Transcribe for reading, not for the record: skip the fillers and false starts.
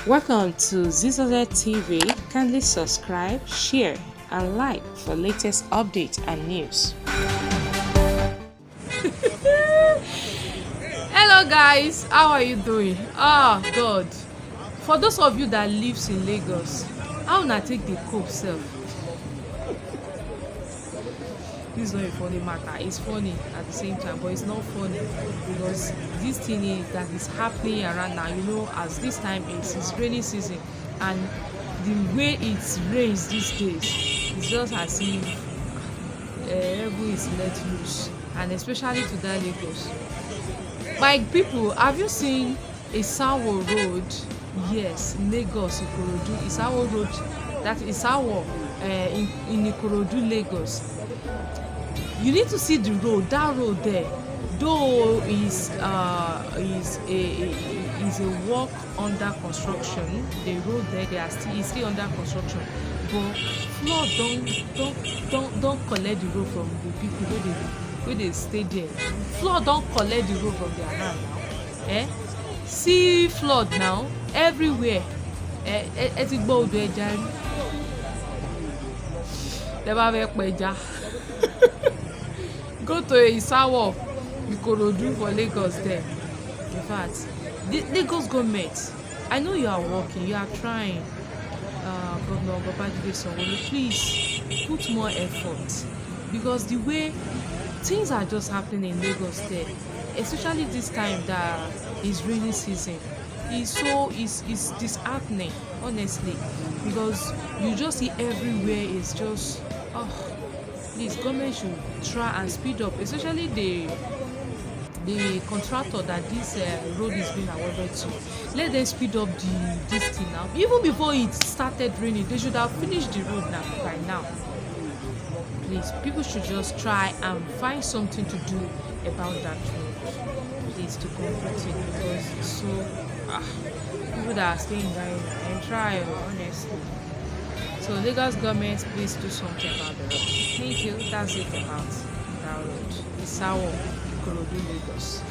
Welcome to Zisodel TV. Kindly subscribe, share, and like for latest updates and news. Hello guys, how are you doing? God, for those of you that lives in Lagos, how una take dey cope sef? This is not a funny matter. It's funny at the same time, but it's not funny because this thing that is happening around now, as this time is rainy season, and the way it rains these days, it's just as if heaven is let loose, and especially to that Lagos. My people, have you seen Isawo Road? Yes, Lagos, Ikorodu. Isawo Road, that is Isawo in Ikorodu, Lagos. You need to see the road. That road there, though is a work under construction. The road there, is still under construction. But flood don't collect the road from the people wey dey stay there. Flood don collect the road from their hand now. See flood now everywhere. Ẹ ti gbọ́ odò ẹja rí. Tẹ́ bá fẹ́ pẹja. Go to Isawo, Ikorodu for Lagos there. In fact, the Lagos government, I know you are working, you are trying. Governor Babajide, please put more effort, because the way things are just happening in Lagos there, especially this time that is rainy season, is disheartening, honestly, because you just see everywhere is just please, government should try and speed up, especially the contractor that this road is being awarded to. Let them speed up this thing now. Even before it started raining, they should have finished the road now by now. Please, people should just try and find something to do about that road. Please, to complete it, because it's so people that are staying there and try, honestly. So Lagos government, please do something about the road. Thank you. That's it about that road. Isawo, Ikorodu, Lagos.